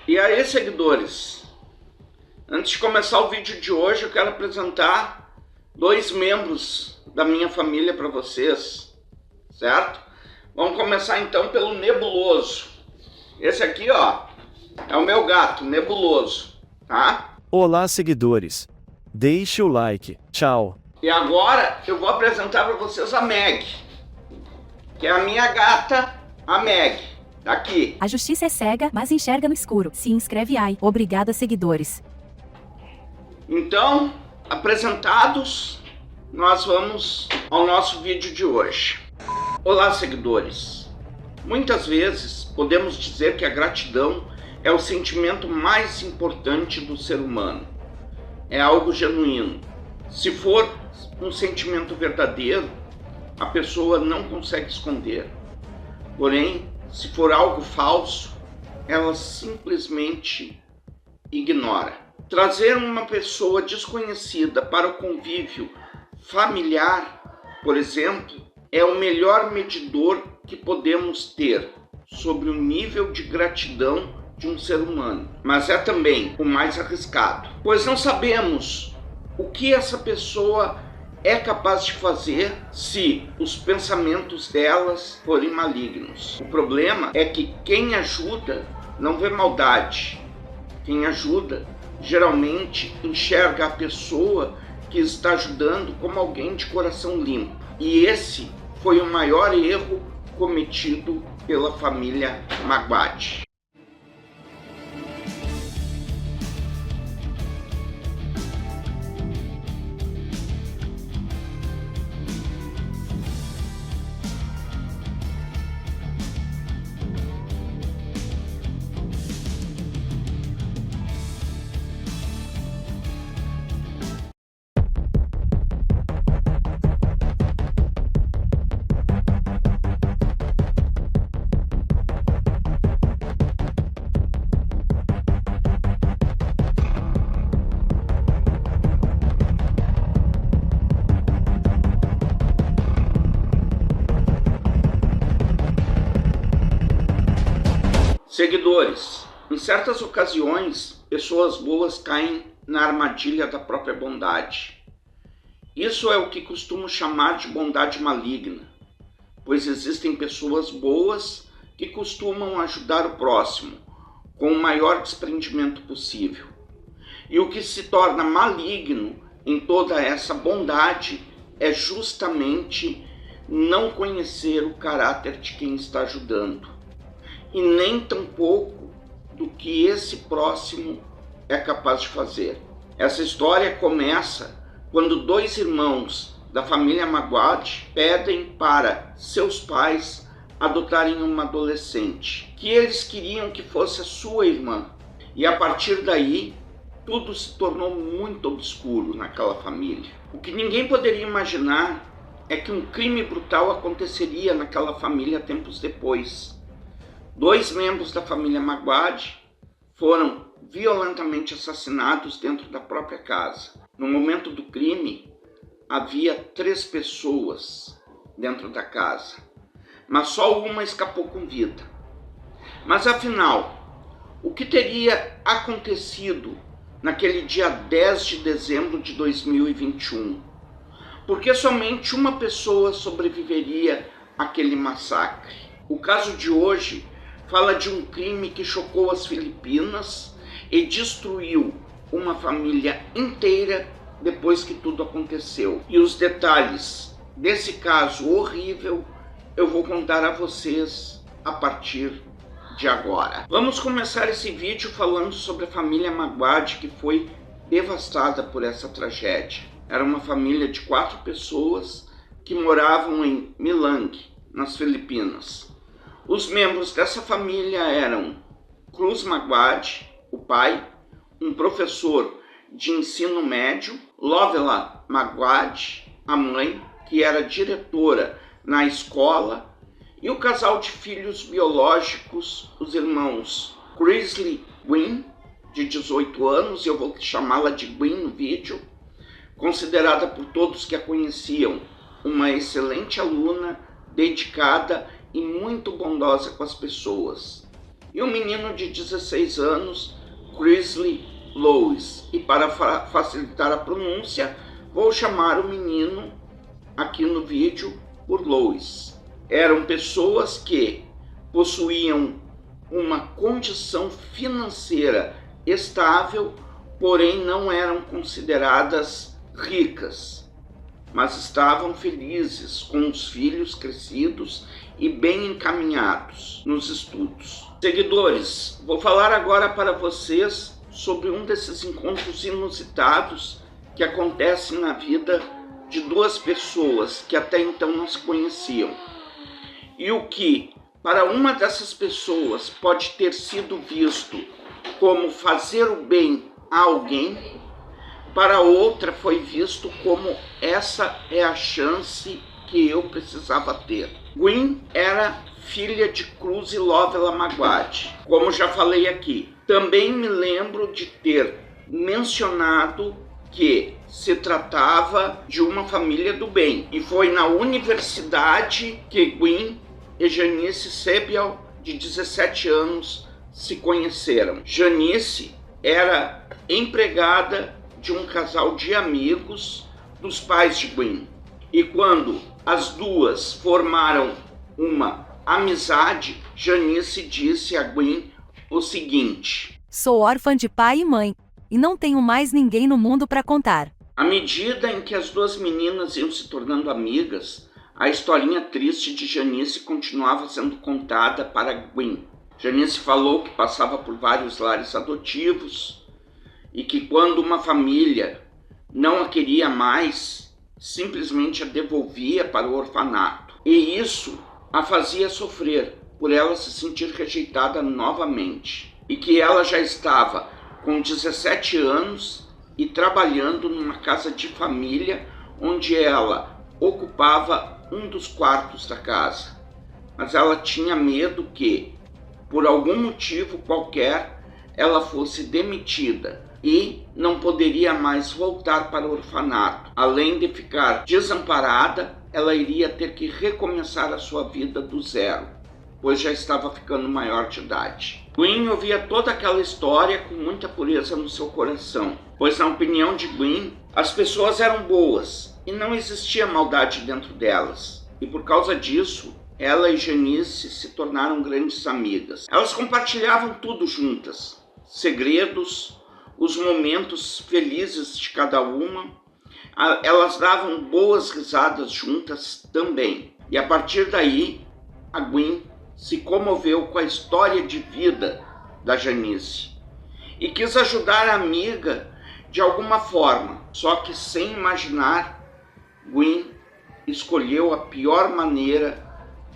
E aí, seguidores, antes de começar o vídeo de hoje, eu quero apresentar dois membros da minha família para vocês, certo? Vamos começar então pelo Nebuloso. Esse aqui, ó, é o meu gato, Nebuloso, tá? Olá, seguidores. Deixe o like. Tchau. E agora eu vou apresentar para vocês a Meg, que é a minha gata, a Meg. Aqui. A justiça é cega, mas enxerga no escuro. Se inscreve aí. Obrigada, seguidores. Então, apresentados, nós vamos ao nosso vídeo de hoje. Olá, seguidores. Muitas vezes podemos dizer que a gratidão é o sentimento mais importante do ser humano. É algo genuíno. Se for um sentimento verdadeiro, a pessoa não consegue esconder. Porém, se for algo falso, ela simplesmente ignora. Trazer uma pessoa desconhecida para o convívio familiar, por exemplo, é o melhor medidor que podemos ter sobre o nível de gratidão de um ser humano. Mas é também o mais arriscado, pois não sabemos o que essa pessoa é capaz de fazer se os pensamentos delas forem malignos. O problema é que quem ajuda não vê maldade. Quem ajuda geralmente enxerga a pessoa que está ajudando como alguém de coração limpo. E esse foi o maior erro cometido pela família Maguad. Seguidores, em certas ocasiões, pessoas boas caem na armadilha da própria bondade. Isso é o que costumo chamar de bondade maligna, pois existem pessoas boas que costumam ajudar o próximo com o maior desprendimento possível. E o que se torna maligno em toda essa bondade é justamente não conhecer o caráter de quem está ajudando. E nem tampouco do que esse próximo é capaz de fazer. Essa história começa quando dois irmãos da família Maguad pedem para seus pais adotarem uma adolescente, que eles queriam que fosse a sua irmã. E a partir daí, tudo se tornou muito obscuro naquela família. O que ninguém poderia imaginar é que um crime brutal aconteceria naquela família tempos depois. Dois membros da família Maguad foram violentamente assassinados dentro da própria casa. No momento do crime, havia 3 pessoas dentro da casa, mas só uma escapou com vida. Mas afinal, o que teria acontecido naquele dia 10 de dezembro de 2021? Porque somente uma pessoa sobreviveria àquele massacre. O caso de hoje fala de um crime que chocou as Filipinas e destruiu uma família inteira depois que tudo aconteceu. E os detalhes desse caso horrível eu vou contar a vocês a partir de agora. Vamos começar esse vídeo falando sobre a família Maguad, que foi devastada por essa tragédia. Era uma família de 4 pessoas que moravam em Milang, nas Filipinas. Os membros dessa família eram Cruz Maguad, o pai, um professor de ensino médio, Lovela Maguad, a mãe, que era diretora na escola, e o casal de filhos biológicos, os irmãos Chrisley Gwyn, de 18 anos, eu vou chamá-la de Gwyn no vídeo, considerada por todos que a conheciam uma excelente aluna, dedicada e muito bondosa com as pessoas. e um menino de 16 anos, Chrisley Lois. E para facilitar a pronúncia, vou chamar o menino aqui no vídeo por Lois. Eram pessoas que possuíam uma condição financeira estável, porém não eram consideradas ricas, mas estavam felizes com os filhos crescidos e bem encaminhados nos estudos. Seguidores, vou falar agora para vocês sobre um desses encontros inusitados que acontecem na vida de duas pessoas que até então não se conheciam. E o que, para uma dessas pessoas, pode ter sido visto como fazer o bem a alguém, para outra foi visto como essa é a chance que eu precisava ter. Gwen era filha de Cruz e Lovella Maguade, como já falei aqui. Também me lembro de ter mencionado que se tratava de uma família do bem. E foi na universidade que Gwen e Janice Sebiel, de 17 anos, se conheceram. Janice era empregada de um casal de amigos dos pais de Gwen. E quando as duas formaram uma amizade, Janice disse a Gwen o seguinte: Sou órfã de pai e mãe, e não tenho mais ninguém no mundo para contar. À medida em que as duas meninas iam se tornando amigas, a historinha triste de Janice continuava sendo contada para Gwen. Janice falou que passava por vários lares adotivos e que quando uma família não a queria mais, simplesmente a devolvia para o orfanato. E isso a fazia sofrer por ela se sentir rejeitada novamente. E que ela já estava com 17 anos e trabalhando numa casa de família onde ela ocupava um dos quartos da casa. Mas ela tinha medo que, por algum motivo qualquer, ela fosse demitida e não poderia mais voltar para o orfanato. Além de ficar desamparada, ela iria ter que recomeçar a sua vida do zero, pois já estava ficando maior de idade. Gwen ouvia toda aquela história com muita pureza no seu coração, pois na opinião de Gwen, as pessoas eram boas e não existia maldade dentro delas. E por causa disso, ela e Janice se tornaram grandes amigas. Elas compartilhavam tudo juntas, segredos, os momentos felizes de cada uma. Elas davam boas risadas juntas também. E a partir daí, a Gwen se comoveu com a história de vida da Janice e quis ajudar a amiga de alguma forma, só que sem imaginar, Gwen escolheu a pior maneira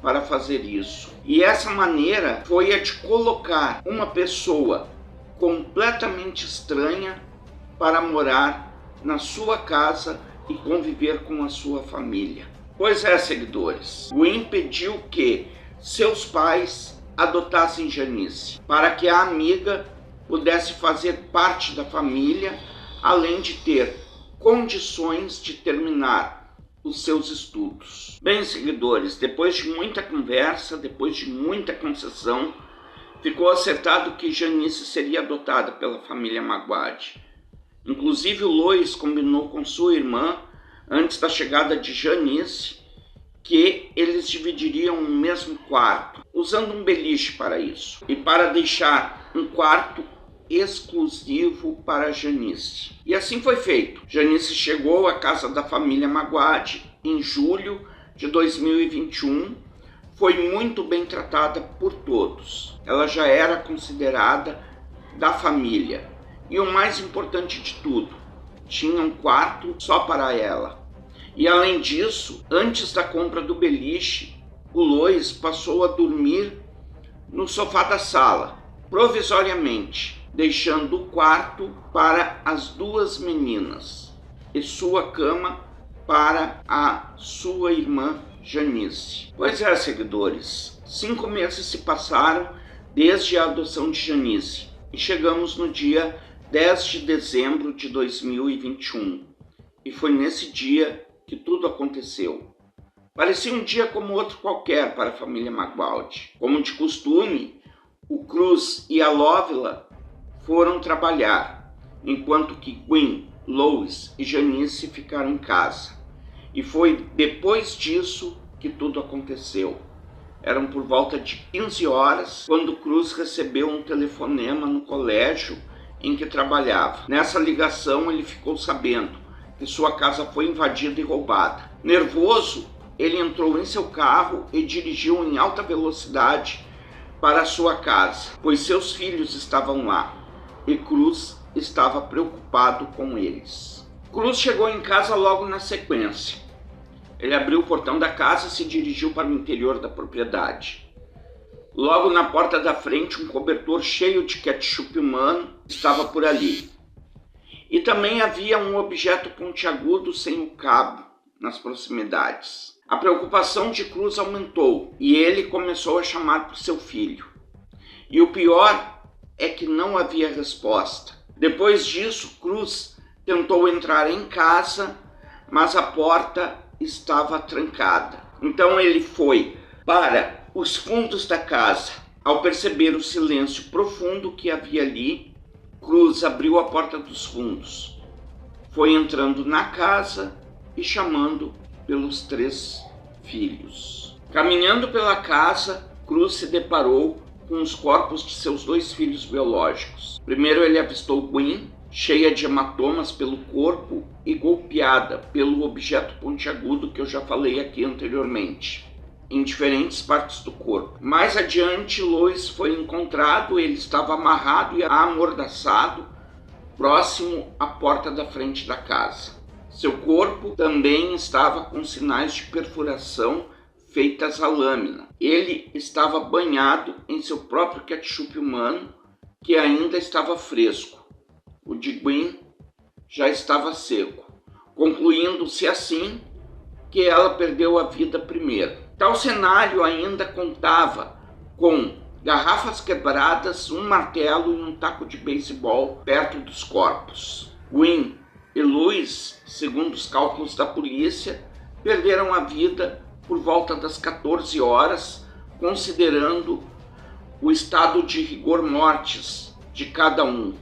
para fazer isso. E essa maneira foi a de colocar uma pessoa completamente estranha para morar na sua casa e conviver com a sua família. Pois é, seguidores, Gwen pediu que seus pais adotassem Janice, para que a amiga pudesse fazer parte da família, além de ter condições de terminar os seus estudos. Bem, seguidores, depois de muita conversa, depois de muita concessão, ficou acertado que Janice seria adotada pela família Maguade. Inclusive o Lois combinou com sua irmã, antes da chegada de Janice, que eles dividiriam o mesmo quarto, usando um beliche para isso, e para deixar um quarto exclusivo para Janice. E assim foi feito. Janice chegou à casa da família Maguade em julho de 2021, foi muito bem tratada por todos. Ela já era considerada da família. E o mais importante de tudo, tinha um quarto só para ela. E além disso, antes da compra do beliche, o Lois passou a dormir no sofá da sala, provisoriamente, deixando o quarto para as duas meninas e sua cama para a sua irmã Janice. Pois é, seguidores, 5 meses se passaram desde a adoção de Janice e chegamos no dia 10 de dezembro de 2021. E foi nesse dia que tudo aconteceu. Parecia um dia como outro qualquer para a família Maguade. Como de costume, O Cruz e a Lovella foram trabalhar, enquanto que Gwen, Lois e Janice ficaram em casa. E foi depois disso que tudo aconteceu. Eram por volta de 15 horas quando Cruz recebeu um telefonema no colégio em que trabalhava. Nessa ligação ele ficou sabendo que sua casa foi invadida e roubada. Nervoso, ele entrou em seu carro e dirigiu em alta velocidade para sua casa, pois seus filhos estavam lá e Cruz estava preocupado com eles. Cruz chegou em casa logo na sequência. Ele abriu o portão da casa e se dirigiu para o interior da propriedade. Logo na porta da frente, um cobertor cheio de ketchup humano estava por ali. E também havia um objeto pontiagudo sem o cabo nas proximidades. A preocupação de Cruz aumentou e ele começou a chamar por seu filho. E o pior é que não havia resposta. Depois disso, Cruz tentou entrar em casa, mas a porta estava trancada. Então ele foi para os fundos da casa. Ao perceber o silêncio profundo que havia ali, Cruz abriu a porta dos fundos. Foi entrando na casa e chamando pelos 3 filhos. Caminhando pela casa, Cruz se deparou com os corpos de seus 2 filhos biológicos. Primeiro ele avistou Gwen, cheia de hematomas pelo corpo e golpeada pelo objeto pontiagudo que eu já falei aqui anteriormente, em diferentes partes do corpo. Mais adiante, Lois foi encontrado, ele estava amarrado e amordaçado próximo à porta da frente da casa. Seu corpo também estava com sinais de perfuração feitas à lâmina. Ele estava banhado em seu próprio ketchup humano, que ainda estava fresco. O de Gwen já estava seco, concluindo-se assim que ela perdeu a vida primeiro. Tal cenário ainda contava com garrafas quebradas, um martelo e um taco de beisebol perto dos corpos. Gwen e Lois, segundo os cálculos da polícia, perderam a vida por volta das 14 horas, considerando o estado de rigor mortis de cada um,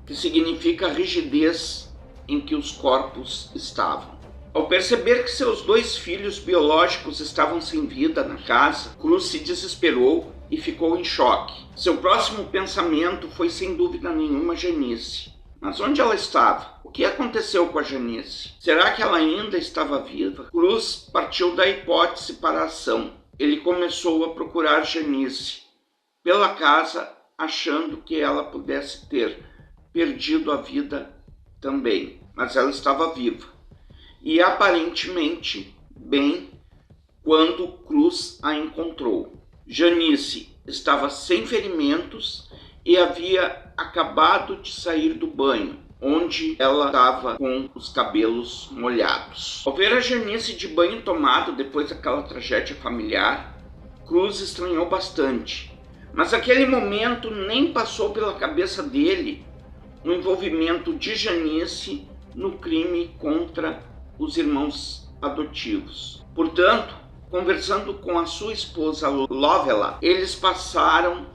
que significa a rigidez em que os corpos estavam. Ao perceber que seus 2 filhos biológicos estavam sem vida na casa, Cruz se desesperou e ficou em choque. Seu próximo pensamento foi sem dúvida nenhuma Janice. Mas onde ela estava? O que aconteceu com a Janice? Será que ela ainda estava viva? Cruz partiu da hipótese para a ação. Ele começou a procurar Janice pela casa, achando que ela pudesse ter perdido a vida também. Mas ela estava viva. E aparentemente bem quando Cruz a encontrou. Janice estava sem ferimentos e havia acabado de sair do banho, onde ela estava com os cabelos molhados. Ao ver a Janice de banho tomado depois daquela tragédia familiar, Cruz estranhou bastante. Mas aquele momento nem passou pela cabeça dele o envolvimento de Janice no crime contra os irmãos adotivos. Portanto, conversando com a sua esposa Lovella, eles passaram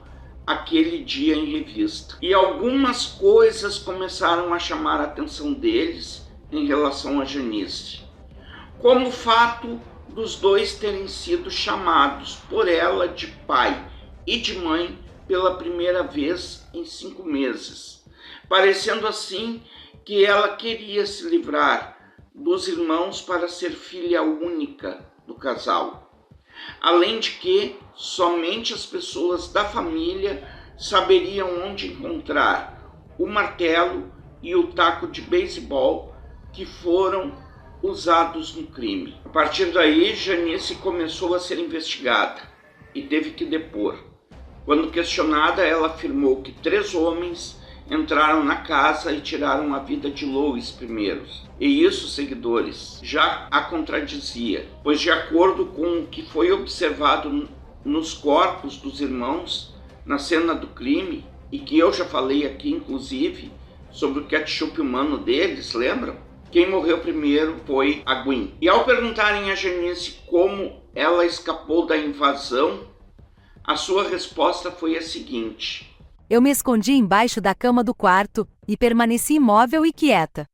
aquele dia em revista. E algumas coisas começaram a chamar a atenção deles em relação a Janice. Como o fato dos 2 terem sido chamados por ela de pai e de mãe pela primeira vez em 5 meses, parecendo assim que ela queria se livrar dos irmãos para ser filha única do casal. Além de que somente as pessoas da família saberiam onde encontrar o martelo e o taco de beisebol que foram usados no crime. A partir daí, Janice começou a ser investigada e teve que depor. Quando questionada, ela afirmou que 3 homens entraram na casa e tiraram a vida de Lois primeiro. E isso, seguidores, já a contradizia, pois de acordo com o que foi observado nos corpos dos irmãos na cena do crime, e que eu já falei aqui inclusive sobre o ketchup humano deles, lembram? Quem morreu primeiro foi a Gwen. E ao perguntarem a Janice como ela escapou da invasão, A sua resposta foi a seguinte: Eu me escondi embaixo da cama do quarto e permaneci imóvel e quieta.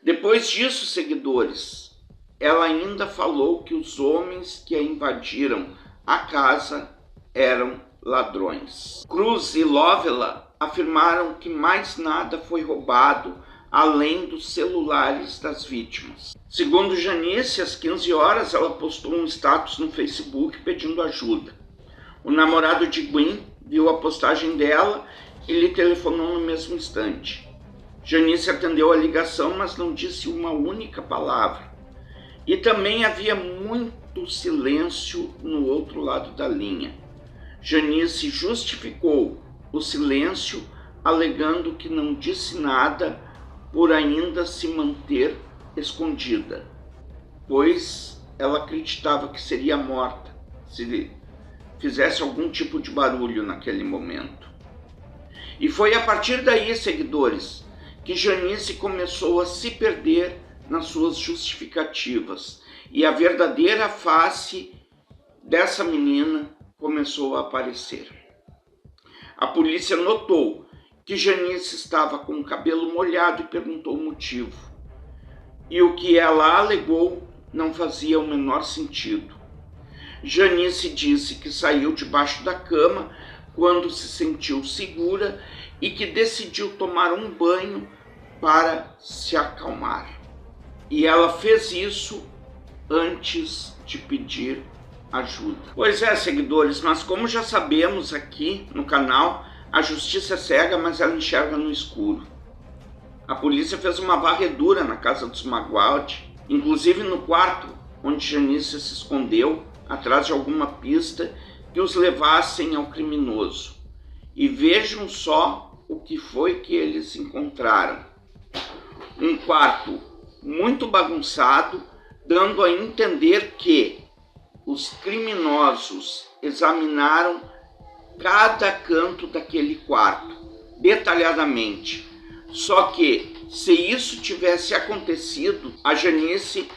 Depois disso, seguidores, ela ainda falou que os homens que a invadiram a casa eram ladrões. Cruz e Lovella afirmaram que mais nada foi roubado além dos celulares das vítimas. Segundo Janice, às 15 horas, ela postou um status no Facebook pedindo ajuda. O namorado de Gwen viu a postagem dela e lhe telefonou no mesmo instante. Janice atendeu a ligação, mas não disse uma única palavra. E também havia muito silêncio no outro lado da linha. Janice justificou o silêncio, alegando que não disse nada por ainda se manter escondida, pois ela acreditava que seria morta se fizesse algum tipo de barulho naquele momento. E foi a partir daí, seguidores, que Janice começou a se perder nas suas justificativas e a verdadeira face dessa menina começou a aparecer. A polícia notou que Janice estava com o cabelo molhado e perguntou o motivo. E o que ela alegou não fazia o menor sentido. Janice disse que saiu debaixo da cama quando se sentiu segura e que decidiu tomar um banho para se acalmar. E ela fez isso antes de pedir ajuda. Pois é, seguidores, mas como já sabemos aqui no canal, a justiça é cega, mas ela enxerga no escuro. A polícia fez uma varredura na casa dos Maguald, inclusive no quarto onde Janice se escondeu, atrás de alguma pista que os levassem ao criminoso. E vejam só o que foi que eles encontraram. Um quarto muito bagunçado, dando a entender que os criminosos examinaram cada canto daquele quarto, detalhadamente. Só que, se isso tivesse acontecido, a Janice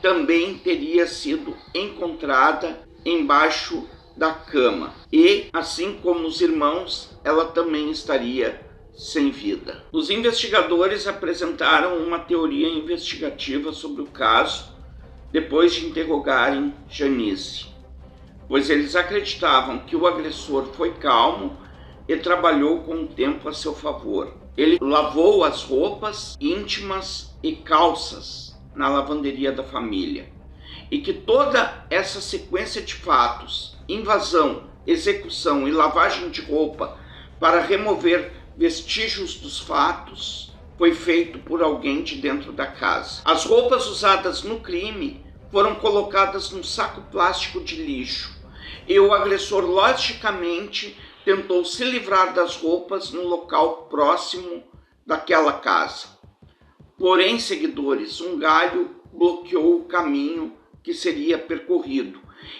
também teria sido encontrada embaixo da cama. E, assim como os irmãos, ela também estaria sem vida. Os investigadores apresentaram uma teoria investigativa sobre o caso depois de interrogarem Janice, pois eles acreditavam que o agressor foi calmo e trabalhou com o tempo a seu favor. Ele lavou as roupas íntimas e calças na lavanderia da família, e que toda essa sequência de fatos, invasão, execução e lavagem de roupa para remover vestígios dos fatos, foi feito por alguém de dentro da casa. As roupas usadas no crime foram colocadas num saco plástico de lixo, e o agressor logicamente tentou se livrar das roupas no local próximo daquela casa. Porém, seguidores, um galho bloqueou o caminho que seria percorrido,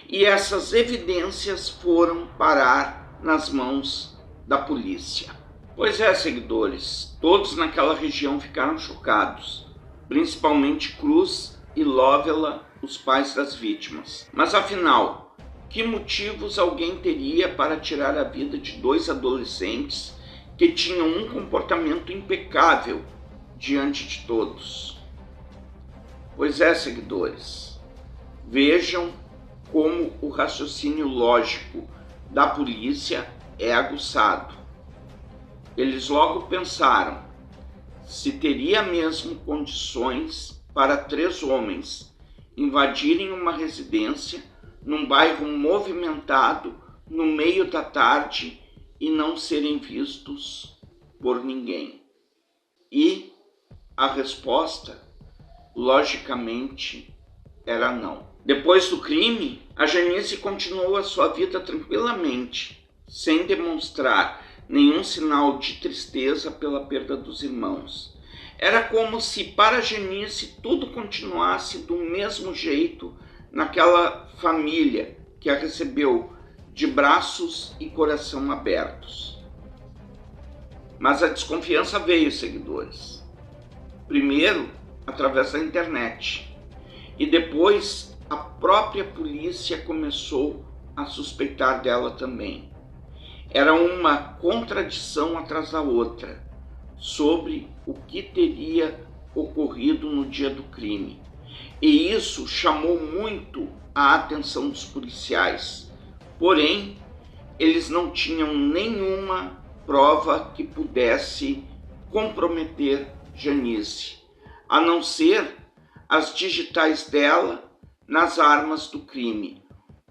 e essas evidências foram parar nas mãos da polícia. Pois é, seguidores, todos naquela região ficaram chocados, principalmente Cruz e Lovella, os pais das vítimas. Mas afinal, que motivos alguém teria para tirar a vida de dois adolescentes que tinham um comportamento impecável diante de todos? Pois é, seguidores, vejam como o raciocínio lógico da polícia é aguçado. Eles logo pensaram se teria mesmo condições para 3 homens invadirem uma residência num bairro movimentado no meio da tarde e não serem vistos por ninguém. E a resposta, logicamente, era não. Depois do crime, a Janice continuou a sua vida tranquilamente, sem demonstrar nenhum sinal de tristeza pela perda dos irmãos. Era como se para Janice tudo continuasse do mesmo jeito naquela família que a recebeu de braços e coração abertos. Mas a desconfiança veio, seguidores. Primeiro, através da internet. E depois, a própria polícia começou a suspeitar dela também. Era uma contradição atrás da outra sobre o que teria ocorrido no dia do crime. E isso chamou muito a atenção dos policiais. Porém, eles não tinham nenhuma prova que pudesse comprometer Janice, a não ser as digitais dela nas armas do crime,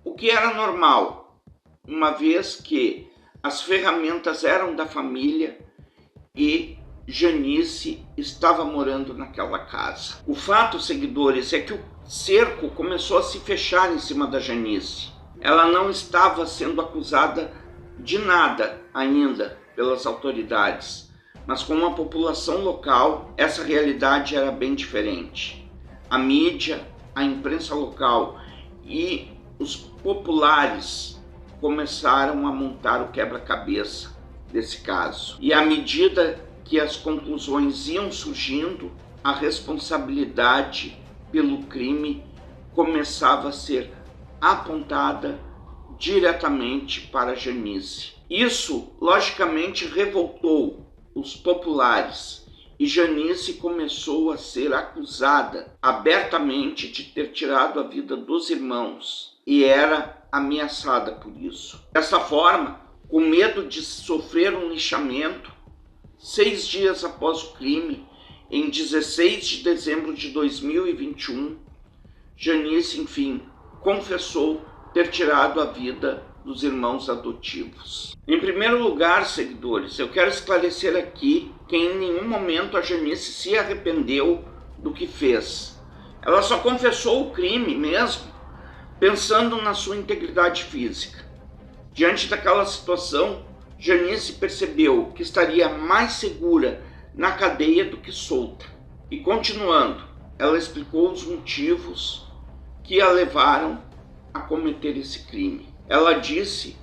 o que era normal, uma vez que as ferramentas eram da família e Janice estava morando naquela casa. O fato, seguidores, é que o cerco começou a se fechar em cima da Janice. Ela não estava sendo acusada de nada ainda pelas autoridades, mas com a população local, essa realidade era bem diferente. A mídia, a imprensa local e os populares começaram a montar o quebra-cabeça desse caso. E à medida que as conclusões iam surgindo, a responsabilidade pelo crime começava a ser apontada diretamente para Janice. Isso, logicamente, revoltou os populares e Janice começou a ser acusada abertamente de ter tirado a vida dos irmãos e era ameaçada por isso. Dessa forma, com medo de sofrer um linchamento, 6 dias após o crime, em 16 de dezembro de 2021, Janice, enfim, confessou ter tirado a vida dos irmãos adotivos. Em primeiro lugar, seguidores, eu quero esclarecer aqui que em nenhum momento a Janice se arrependeu do que fez. Ela só confessou o crime mesmo, pensando na sua integridade física. Diante daquela situação, Janice percebeu que estaria mais segura na cadeia do que solta. E continuando, ela explicou os motivos que a levaram a cometer esse crime. Ela disse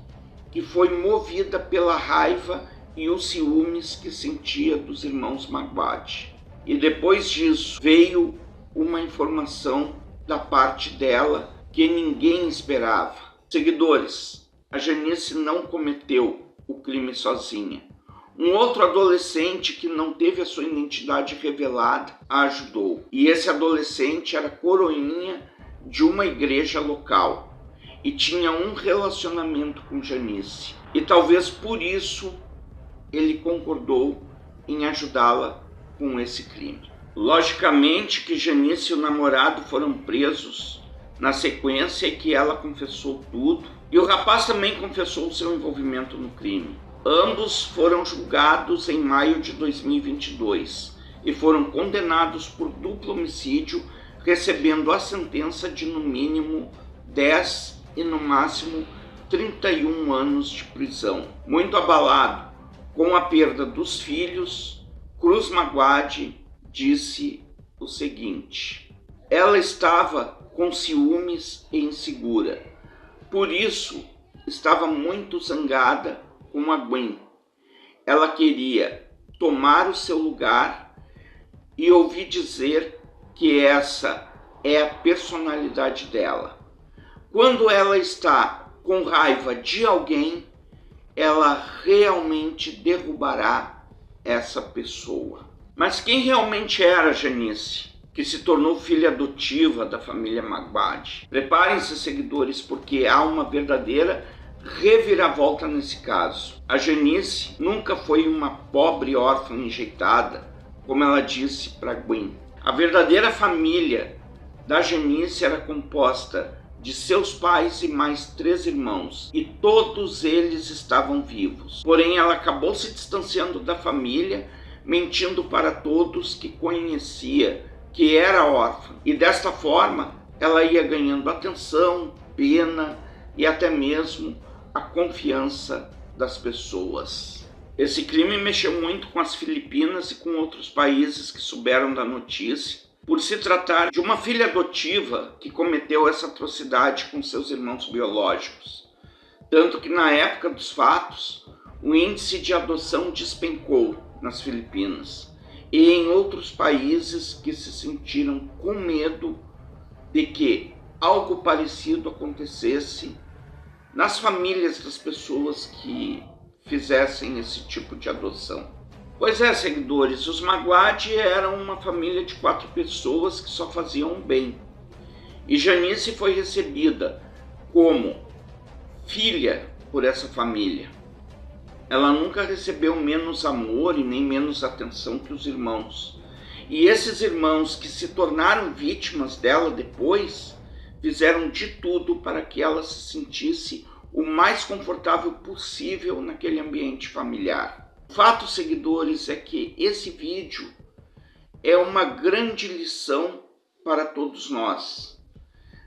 que foi movida pela raiva e os ciúmes que sentia dos irmãos Magwadi. E depois disso veio uma informação da parte dela que ninguém esperava. Seguidores, a Janice não cometeu o crime sozinha. Um outro adolescente que não teve a sua identidade revelada a ajudou. E esse adolescente era coroinha de uma igreja local e tinha um relacionamento com Janice. E talvez por isso ele concordou em ajudá-la com esse crime. Logicamente que Janice e o namorado foram presos na sequência e que ela confessou tudo. E o rapaz também confessou seu envolvimento no crime. Ambos foram julgados em maio de 2022 e foram condenados por duplo homicídio, recebendo a sentença de no mínimo 10 e no máximo 31 anos de prisão. Muito abalado com a perda dos filhos, Cruz Magwadi disse o seguinte: ela estava com ciúmes e insegura, por isso estava muito zangada com a Gwen. Ela queria tomar o seu lugar e ouvi dizer que essa é a personalidade dela. Quando ela está com raiva de alguém, ela realmente derrubará essa pessoa. Mas quem realmente era Janice, que se tornou filha adotiva da família Magwadi? Preparem-se, seguidores, porque há uma verdadeira reviravolta nesse caso. A Janice nunca foi uma pobre órfã enjeitada, como ela disse para Gwen. A verdadeira família da Janice era composta de seus pais e mais 3 irmãos, e todos eles estavam vivos. Porém, ela acabou se distanciando da família, mentindo para todos que conhecia que era órfã. E desta forma, ela ia ganhando atenção, pena e até mesmo a confiança das pessoas. Esse crime mexeu muito com as Filipinas e com outros países que souberam da notícia, por se tratar de uma filha adotiva que cometeu essa atrocidade com seus irmãos biológicos. Tanto que na época dos fatos, o índice de adoção despencou nas Filipinas e em outros países que se sentiram com medo de que algo parecido acontecesse nas famílias das pessoas que fizessem esse tipo de adoção. Pois é, seguidores, os Maguad eram uma família de 4 pessoas que só faziam bem. E Janice foi recebida como filha por essa família. Ela nunca recebeu menos amor e nem menos atenção que os irmãos. E esses irmãos que se tornaram vítimas dela depois, fizeram de tudo para que ela se sentisse o mais confortável possível naquele ambiente familiar. O fato, seguidores, é que esse vídeo é uma grande lição para todos nós.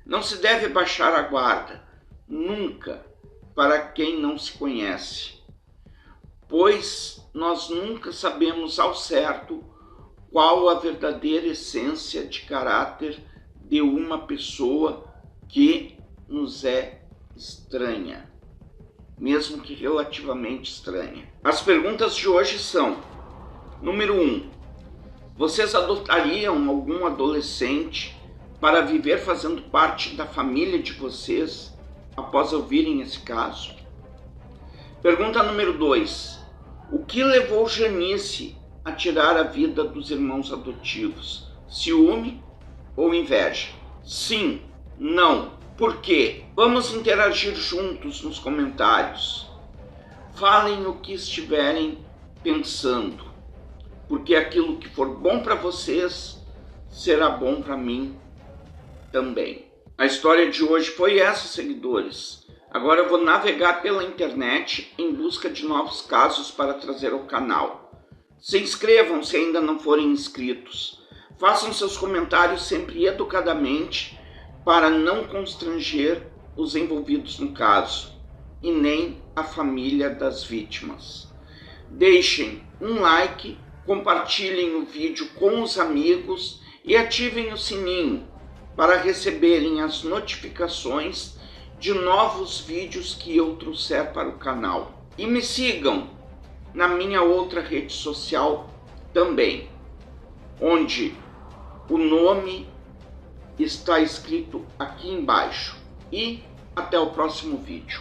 Não se deve baixar a guarda, nunca, para quem não se conhece, pois nós nunca sabemos ao certo qual a verdadeira essência de caráter de uma pessoa que nos é estranha, mesmo que relativamente estranha. As perguntas de hoje são: número 1, vocês adotariam algum adolescente para viver fazendo parte da família de vocês após ouvirem esse caso? Pergunta número 2, o que levou Janice a tirar a vida dos irmãos adotivos? Ciúme ou inveja? Sim, não, por quê? Vamos interagir juntos nos comentários. Falem o que estiverem pensando, porque aquilo que for bom para vocês será bom para mim também. A história de hoje foi essa, seguidores. Agora eu vou navegar pela internet em busca de novos casos para trazer ao canal. Se inscrevam se ainda não forem inscritos. Façam seus comentários sempre educadamente para não constranger os envolvidos no caso e nem a família das vítimas. Deixem um like, compartilhem o vídeo com os amigos e ativem o sininho para receberem as notificações de novos vídeos que eu trouxer para o canal. E me sigam na minha outra rede social também, onde o nome está escrito aqui embaixo. E até o próximo vídeo.